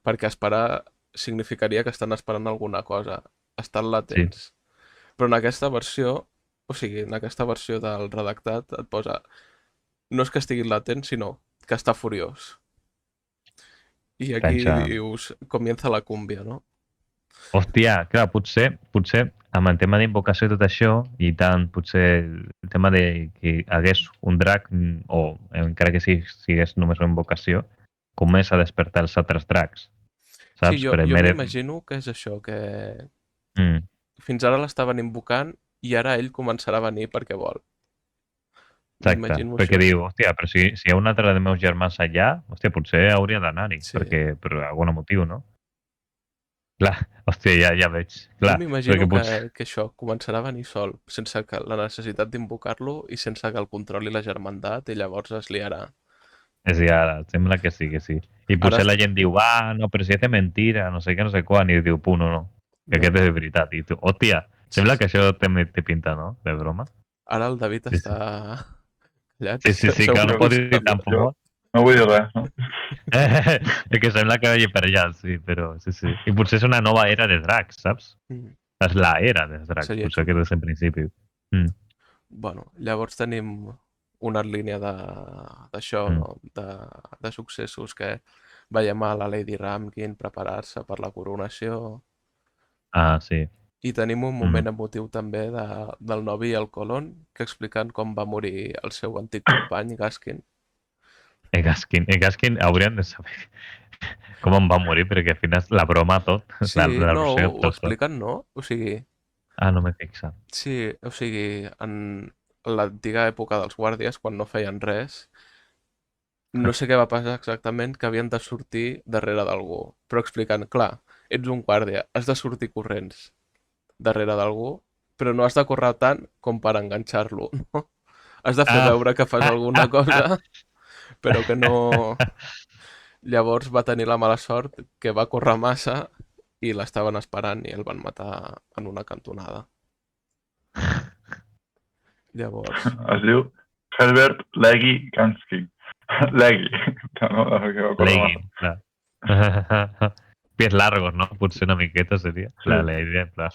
Perquè esperar significaria que estan esperant alguna cosa, estan sí. latents. Però en aquesta versió, o sigui, en aquesta versió del redactat et posa no és que estigui latent, sinó que està furiós. I aquí Pensa... dius, comienza la cúmbia, no? Hòstia, clar, potser amb el tema d'invocació i tot això, i tant potser el tema de que hi hagués un drac, o encara que sigués només una invocació, comença a despertar els altres dracs, Sí, saps? jo m'imagino que és això, que Mm, fins ara l'estaven invocant i ara ell començarà a venir perquè vol. exacte, M'imagino perquè això. diu, hòstia, però si hi ha un altre dels meus germans allà, hòstia, potser hauria d'anar-hi, Sí. perquè per algun motiu, no? Clar, hòstia, ja veig. Jo Clar, m'imagino perquè potser... que això començarà a venir sol, sense que la necessitat d'invocar-lo i sense que el controli la germandat i llavors es liarà. Sí, ara, sembla que sí, que sí. I Ara, potser la gent diu, ah, no, però si és de mentira, no sé què, no sé quan, i diu, puh, no, no, que no, aquest no. és de veritat. I tu, hòstia, Sí, sembla sí. que això té pinta, no?, de broma. Ara el David Sí, està sí. callat, Sí, sí, sí, clar, no segur pot que dir està... tampoc Jo molt. no vull dir res, no? És que sembla que vagi per allà, sí, però sí, sí. I potser és una nova era de dracs, saps? Mm, És la era dels dracs, seria potser aquest xulo. és el principi. Mm, Bueno, llavors tenim una línia d'això, mm. no? De successos que veiem a la Lady Ramkin preparar-se per la coronació Ah, sí. i tenim un Mm. moment emotiu també del Novi i el Colon que expliquen com va morir el seu antic company, Gaskin. Gaskin haurien de saber com em va morir, perquè al final la broma tot, Sí, la no, versió ho tot. expliquen, no? O sigui, Ah, no m'he fixat. sí, o sigui, en l'antiga època dels guàrdies, quan no feien res, no sé què va passar exactament, que havien de sortir darrere d'algú, però explicant, clar, ets un guàrdia, has de sortir corrents darrere d'algú, però no has de córrer tant com per enganxar-lo, no? Has de fer Ah! veure que fas alguna cosa, però que no... Llavors va tenir la mala sort que va córrer massa i l'estaven esperant i el van matar en una cantonada. Llavors, Es diu Herbert Leggy Gansky. Leggy. No, que va córrer massa. Legging, clar. Pies largos, no? Potser una miqueta seria Sí. la idea, en plan.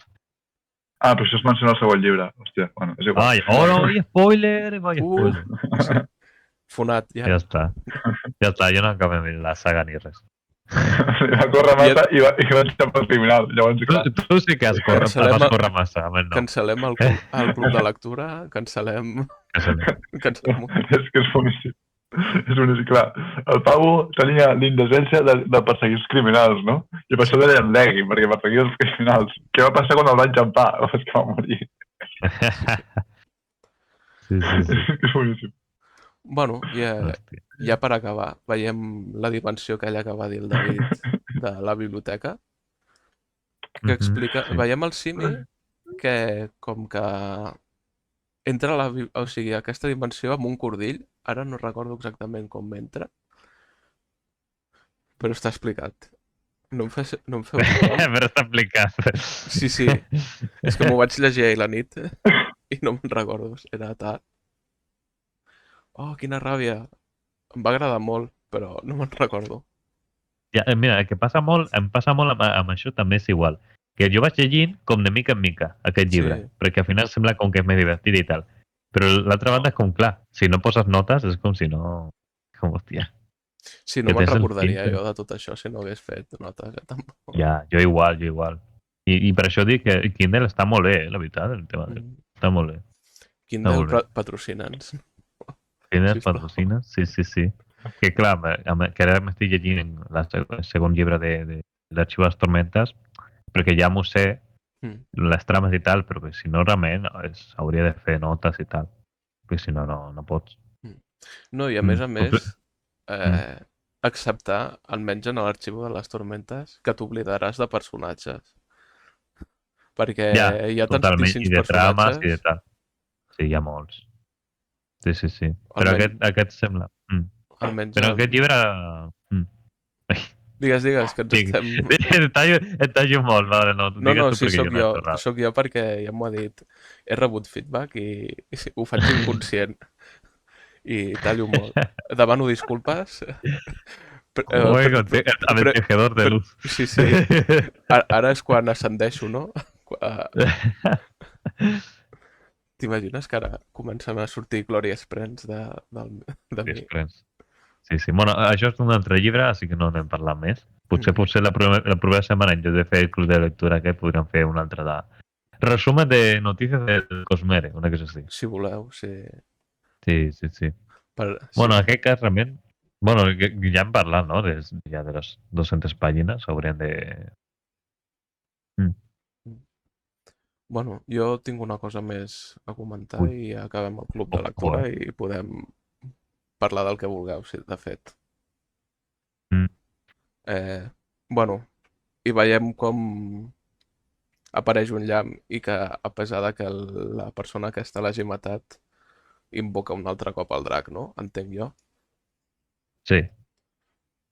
Ah, però això es menciona al següent llibre. Hòstia, bueno, és igual. Ai, oh, no, i spoiler, vaya spoiler. sí, fonat ja. Ja està. Ja està, jo no acabem la saga ni res. Va córrer massa i va entrar pel criminal. Llavors, clar, Tu sí que Cancel·lem vas el- córrer massa, a mi no. Cancel·lem el club de lectura, cancel·lem... cancel·lem és que és boníssim. És boníssim, clar. El Pau tenia l'indecència de perseguir els criminals, no? I per això deien Leggy, perquè perseguia els criminals. Què va passar quan el van enxampar? És que va morir. Sí, sí, sí. És que és boníssim. Bueno, Hòstia. ja per acabar, veiem la dimensió aquella que va dir el David de la biblioteca, que explica... Sí. Veiem el simi que com que entra a o sigui, aquesta dimensió amb un cordill, ara no recordo exactament com entra, però està explicat. No em feu por. Però està explicat. Sí, sí. És que m'ho vaig llegir ahir la nit i no me'n recordo. Era tard. Oh, quina ràbia. Em va agradar molt, però no me'n recordo. Ja, mira, el que passa molt, em passa molt amb això també és igual. Que jo vaig llegint com de mica en mica aquest llibre, Sí. perquè al final sembla com que és més divertit i tal. Però l'altra banda és com, clar, si no poses notes és com si no... Com, hòstia. Sí, no Que me'n tens el recordaria Kindle. jo de tot això si no hagués fet notes, tampoc. Ja, jo igual. I per això dic que el Kindle està molt bé, la veritat, el tema del... Mm. Està molt bé. Kindle molt bé. patrocina'ns, Kindle sisplau. patrocina? Sí. Que clar, que ara m'estic llegint el segon llibre de l'Arxiu de les Tormentes, perquè ja m'ho sé, Mm. les trames i tal, però que si no realment hauria de fer notes i tal, perquè si no, no pots. No, i a Mm. més, acceptar, almenys en l'arxiu de les tormentes, que t'oblidaràs de personatges. Perquè Ja, hi ha totalment, tantíssims i de trames i de personatges, tal. Sí, hi ha molts. Sí. Però almenys, aquest sembla... almenys Però aquest amb... llibre... Digues, que ens Dic, estem... et tallo molt, vale, no, No, digues tu sí, perquè jo no he xerrat. sóc jo perquè ja m'ho ha dit. He rebut feedback i ho faig inconscient. I tallo molt. Demano disculpes. Oye, amb el tejedor de luz. Sí. Ara és quan ascendeixo, no? T'imagines que ara comencen a sortir Gloria Sprents de mi? Després. Sí. Bueno, això és un altre llibre, així que no n'hem parlat més. Mm. Potser la propera setmana, en lloc de fer el club de lectura aquest, podríem fer un altre de... Resumen de notícies del Cosmere, una cosa així. Si voleu, sí. Sí. Sí. Bueno, en aquest cas, realment... Bueno, ja hem parlat, no?, ja de les 200 pàgines, hauríem de... Bueno, jo tinc una cosa més a comentar Ui. i acabem el club de lectura i podem parlar del que vulgueu, sí, de fet. Bueno, i veiem com apareix un llamp i que a pesar de que la persona aquesta l'hagi matat invoca un altre cop el drac, no? Entenc jo. Sí,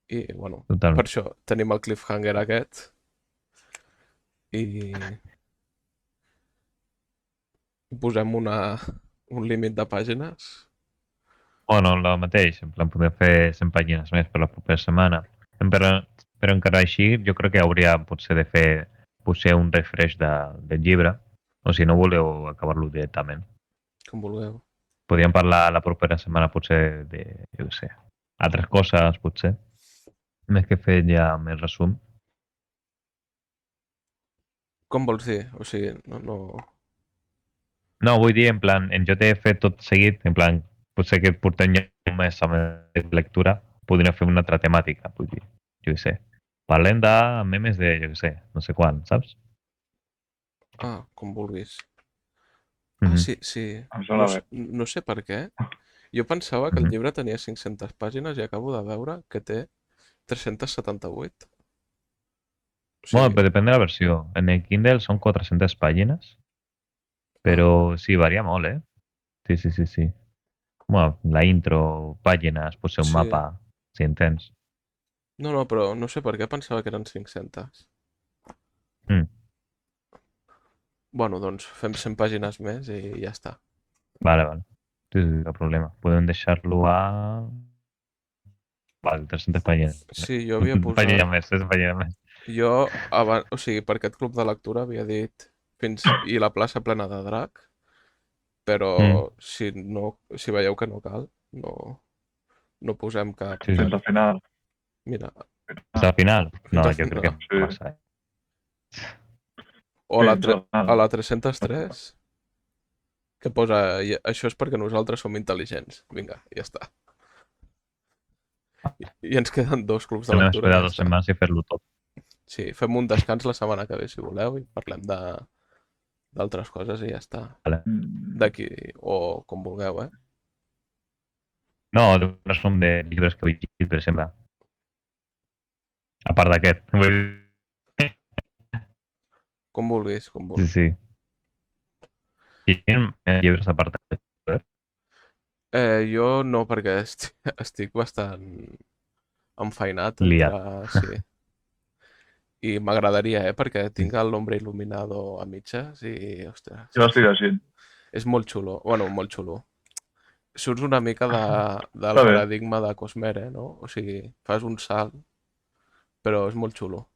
I, bueno, totalment. per això tenim el cliffhanger aquest i posem un límit de pàgines. Bueno, el mateix, en plan, podem fer 100 pàgines més per la propera setmana. Però encara així, jo crec que hauria potser de fer potser un refresh del llibre, o si no voleu acabar-lo directament. Com vulgueu. Podríem parlar la propera setmana potser de, jo què sé, altres coses, potser, més que fer ja més resum. Com vols dir? O sigui, no... No, vull dir, en plan, en lloc de fer tot seguit, en plan, potser que portem ja un mes amb la lectura, podríem fer una altra temàtica, vull dir, jo què sé. Parlem de memes de, jo què sé, no sé quan, saps? Ah, com vulguis. Mhm. Sí. Em sembla bé. No sé per què. Jo pensava que el llibre tenia 500 pàgines i acabo de veure que té 378. O Bueno, sigui, però depèn de la versió. En el Kindle són 400 pàgines, però sí, varia molt, eh? Sí. Bueno, la intro, pàgines, potser un sí. mapa, si en tens. No, però no sé per què pensava que eren 500. Mm. Bueno, doncs fem 100 pàgines més i ja està. Vale. Sí, cap problema. Podem deixar-lo a... Vale, 300 pàgines. Sí, jo havia Pàgina posat... més, 300 pàgines més. Jo, o sigui, per aquest club de lectura havia dit fins i la plaça plena de drac, però si veieu que no cal, no posem cap... Sí. Fins al final. Mira, Fins al final? fins No, al jo crec que Sí. no massa. o a Fins al final. la 303, que posa això és perquè nosaltres som intel·ligents. Vinga, ja està. I ens queden 2 clubs de Hem lectura. d'esperar Ja 2 està. setmanes i fer-lo tot. Sí, fem un descans la setmana que ve, si voleu, i parlem d'altres coses i ja està. Vale. D'aquí, o com vulgueu, No, d'un resum de llibres que he llegit, per exemple. A part d'aquest. Com vulguis, com vulguis. Sí. I llibres a part d'aquest. Jo no, perquè estic bastant enfeinat. Liat. Sí. I m'agradaria, perquè tinc l'Hombre Iluminado a mitges i, ostres, Jo l'estic llegint. és molt xulo. Bueno, molt xulo. Surts una mica del Està bé. paradigma de Cosmere, no? O sigui, fas un salt, però és molt xulo.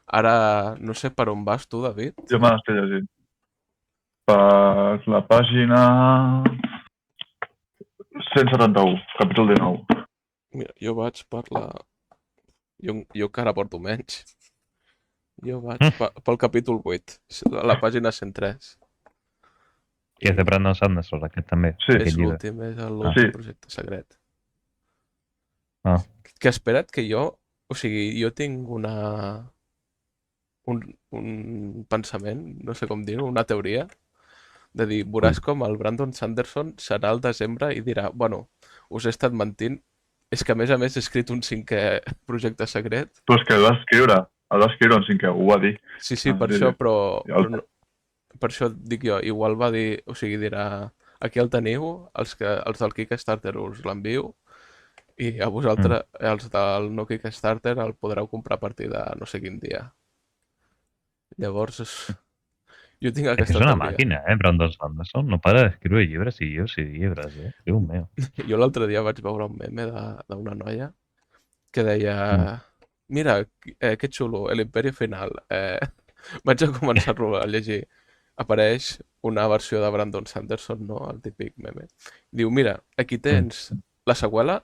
Ara, no sé per on vas tu, David. Jo me l'estic llegint. Per la pàgina 171, capítol 19. Mira, jo vaig per la... Jo encara porto menys. Jo vaig pel capítol 8, a la pàgina 103. Que és de Brandon Sanderson, aquest també. Sí. És Aquest llibre. l'últim, és Sí. l'últim projecte secret. Ah. Que espera't que jo... O sigui, jo tinc un pensament, no sé com dir-ho, una teoria, de dir, veuràs com el Brandon Sanderson serà al desembre i dirà, bueno, us he estat mentint, és que a més he escrit un 5è projecte secret. Però és que el va escriure en 5è, ho va dir. Sí, per Sí, això, sí. però no, per això dic jo, igual va dir, o sigui, dirà, aquí el teniu, els del Kickstarter us l'envio, i a vosaltres, els del no Kickstarter, el podreu comprar a partir de no sé quin dia. Llavors, jo tinc És aquesta una teoria. màquina, Brandon Sanderson. No para d'escriure llibres i llibres, Déu meu. Jo l'altre dia vaig veure un meme d'una noia que deia mira, que xulo, l'Imperi Final. Vaig a començar-lo a llegir. Apareix una versió de Brandon Sanderson, no? El típic meme. Diu, mira, aquí tens la seqüela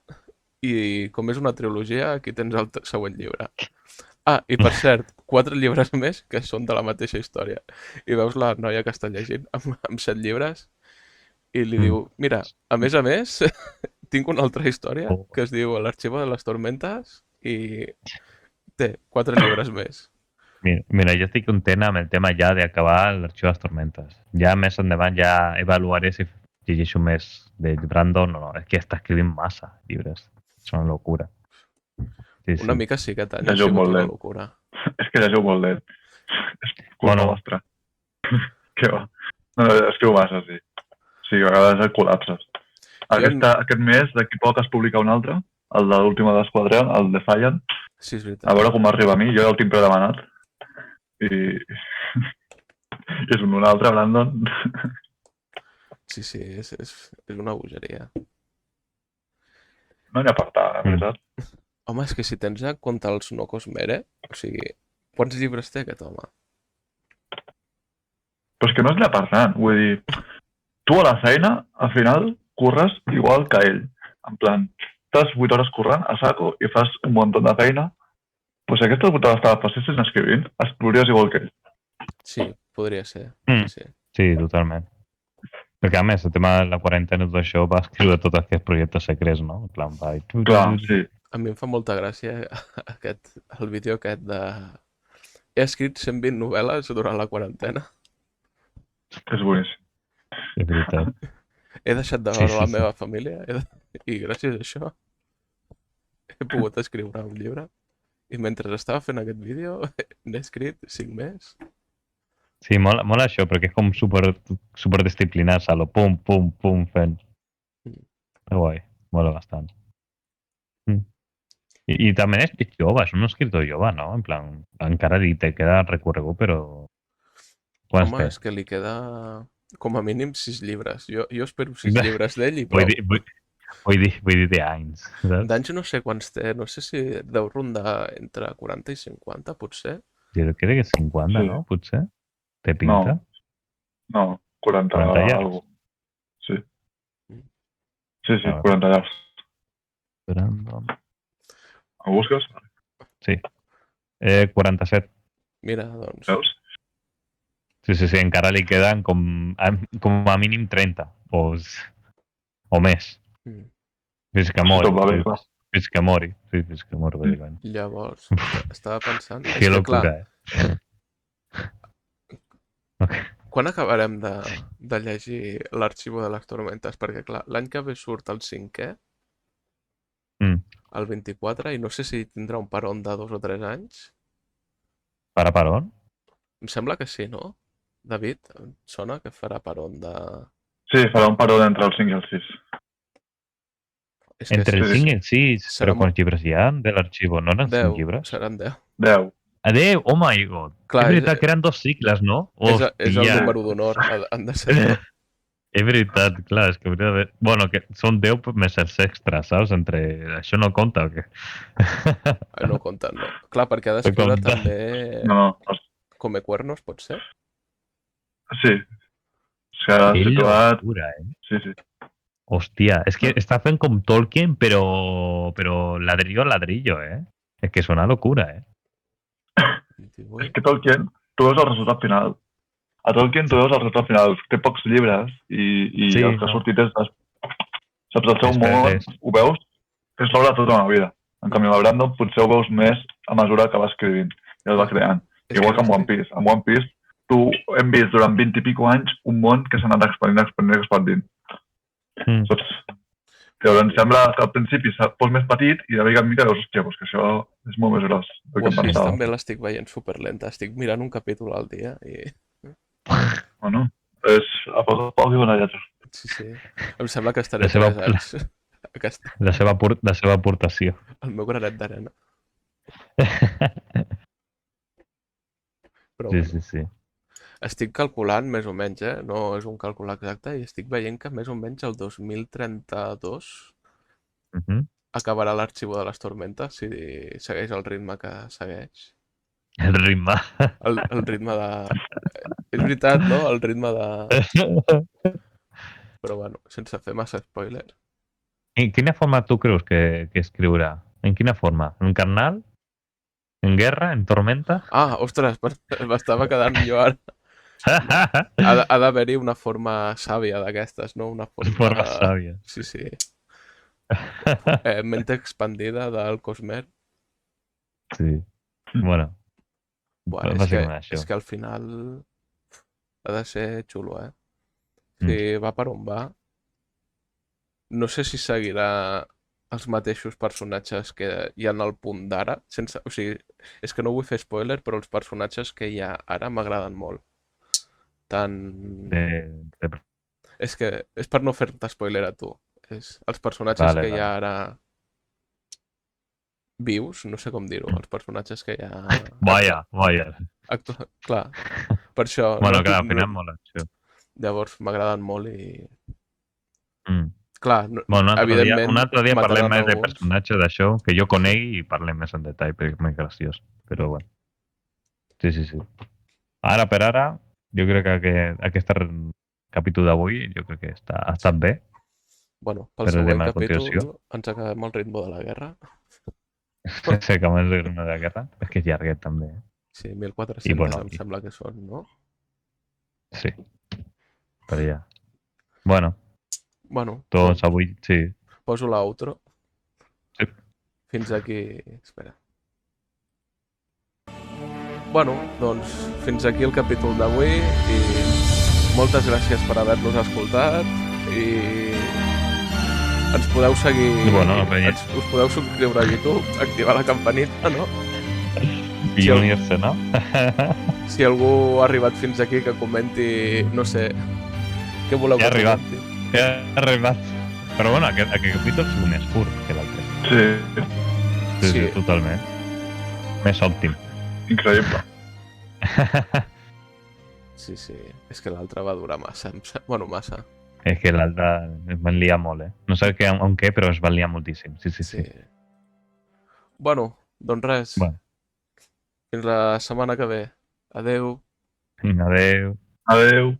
i com és una trilogia, aquí tens el següent llibre. Ah, i per cert, 4 llibres més que són de la mateixa història. I veus la noia que està llegint amb 7 llibres i li diu, mira, a més, tinc una altra història que es diu L'Arxivo de les Tormentes i té 4 llibres més. Mira, jo estic content amb el tema ja d'acabar l'Arxiu de les Tormentes. Ja més endavant ja evaluaré si llegeixo més de Brandon o no. És que està escrivint massa llibres. És una locura. Sí, Una mica sí, aquest any ha Llegiu sigut molt una lent. locura. És que llegiu molt lent. És culpa vostra. Què va? No, escriu massa, sí. Sí, a vegades et col·lapses. Aquest mes, d'aquí poc, es publica un altre, el de l'última d'Esquadrón, el Defiant. Sí, és veritat. A veure com m'arriba a mi, jo ja el tinc predemanat. I és un altre, Brandon. Sí, és una bogeria. No n'hi ha per tant, en veritat. Home, és que si tens en compte els No Cosmere, o sigui, quants llibres té aquest home? Però és que no és la per tant, vull dir, tu a la feina, al final, curres igual que ell. En plan, estàs 8 hores currant a saco i fas un munt de feina, doncs si aquestes 8 hores te les passessis escrivint, escriuries igual que ell. Sí, podria ser. Sí, totalment. Perquè, a més, el tema de la quarantena i tot això va escriure tots aquests projectes secrets, no? En plan, va... Clar, sí. A mi em fa molta gràcia el vídeo aquest de... He escrit 120 novel·les durant la quarantena. És boníssim. És veritat. He deixat de veure la meva família i gràcies a això he pogut escriure un llibre. I mentre estava fent aquest vídeo n'he escrit 5 més. Sí, mola això, perquè és com super disciplinat, a lo pum, pum, pum, fent. Està guai, mola bastant. I també és jove, és un escriptor jove, no? En plan, encara li te queda recorregut, però... Home, és que li queda com a mínim 6 llibres. Jo espero 6 llibres d'ell i prou. Vull dir d'anys. D'anys no sé quants té, no sé si deu rondar entre 40 i 50, potser. Jo crec que 50, sí. No? Potser? Té pinta? No, 40 algo. Sí. Sí, 40 llargs. Brandon. Ho busques? Sí. 47. Mira, doncs... Veus? Sí, encara li queden com a mínim 30 o més. Fins que mori. Fins que mori. Sí, fins que mori, bàsicament. Llavors, estava pensant... Que locura, Quan acabarem de llegir l'Arxivo de les Tormentes? Perquè, clar, l'any que ve surt el 5è, el 24, i no sé si tindrà un peron de 2 o 3 anys. Farà peron? Em sembla que sí, no? David, em sona que farà peron de... Sí, farà un peron entre el 5 i el 6. Entre el 5 i el 6? Però quants llibres hi ha de l'Arxivo? No eren 5 llibres? Seran 10. 10. Adéu, oh my god. Clar, és veritat que eren 2 cicles, no? És el número d'honor, han de ser. És veritat, clar, és que hauria d'haver... Bueno, que són 10 més els extras, saps? Entre... Això no compta o què? No compta, no. Clar, perquè ha d'escriure també... No. Come Cuernos, pot ser? Sí. S'ha situat... Locura, Sí. Hòstia, és que està fent com Tolkien, però ladrillo a ladrillo, És que és una locura, 28. És que Tolkien, tu veus el resultat final. A Tolkien tu veus el resultat final. Té pocs llibres i Sí, el que ha no. sortit és... Saps, el seu Després món, és- ho veus, és l'obra de tota una vida. En canvi, amb el Brandon potser ho veus més a mesura que va escrivint i el va creant. És Igual que amb estic- One Piece. Amb One Piece tu hem vist durant 20 i pico anys un món que s'ha anat expandint. Mm. Saps? Llavors em sembla que al principi fos més petit i de mica en mica veus, hòstia, doncs que això és molt més gros del que One em Piece pensava. també l'estic veient superlenta. Estic mirant un capítol al dia i... Bueno, és a poc a poc i bona lletra. Sí. Em sembla que estaré La seva- 3 anys. Aquest, la seva aportació. el meu granet d'arena. Però Sí, bueno, sí, sí. estic calculant més o menys, no és un càlcul exacte, i estic veient que més o menys el 2032 Mhm. acabarà l'Arxivo de les Tormentes, si segueix el ritme que segueix. El ritme. El ritme de... És veritat, no? El ritme de... Però bueno, sense fer massa spoiler. En quina forma tu creus que escriurà? En quina forma? En carnal? En guerra? En tormenta? Ah, ostres, m'estava quedant jo ara. Ha d'haver-hi una forma sàvia d'aquestes, no? Una forma... Forma sàvia. Sí. Mente expandida del Cosmer. Sí. Bueno, Buah, bàsicament això. és que al final ha de ser xulo, Si va per on va, no sé si seguirà els mateixos personatges que hi ha al punt d'ara. O sigui, és que no vull fer spoiler, però els personatges que hi ha ara m'agraden molt. Tant... De- És que és per no fer-te spoiler a tu. Els personatges Vale, que hi ha vale. ara vius, no sé com dir-ho, els personatges que hi ha... Vaya. Clar, per això... Bueno, clar, al final mola. Sí. Llavors m'agraden molt i... Mm. Clar, Bueno, evidentment... un altre dia parlem mataran més de alguns. personatges d'això, que jo conegui i parlem més en detall, perquè és més graciós. Però bueno. Sí. Ara per ara, jo crec que aquest capítol d'avui, jo crec que ha estat bé. Bueno, pel Per el següent tema de capítol continuació. ens acabem el ritme de la guerra. Sé que abans de ritme de guerra, és que és llarguet també. Sí, 1.400 I bueno, em sembla que són, no? Sí, per allà. Bueno, Bueno, doncs avui sí. poso l'outro. Sí. Fins aquí... Espera. Bueno, doncs fins aquí el capítol d'avui i moltes gràcies per haver-nos escoltat i ens podeu seguir... Bueno, us podeu subscriure a YouTube, activar la campanita, no? I unir-se, no? Si algú ha arribat fins aquí, que comenti, no sé, què voleu que comenti. Ja ha arribat. Però bueno, aquest capítol és més curt que l'altre. Sí, totalment. Més òptim. Increïble. Sí, és que l'altre va durar massa. Bueno, massa. És que l'altre es van liar molt, No sé on què, però es van liar moltíssim. Sí. Bueno, doncs res. Bueno. Fins la setmana que ve. Adeu. Adeu. Adeu.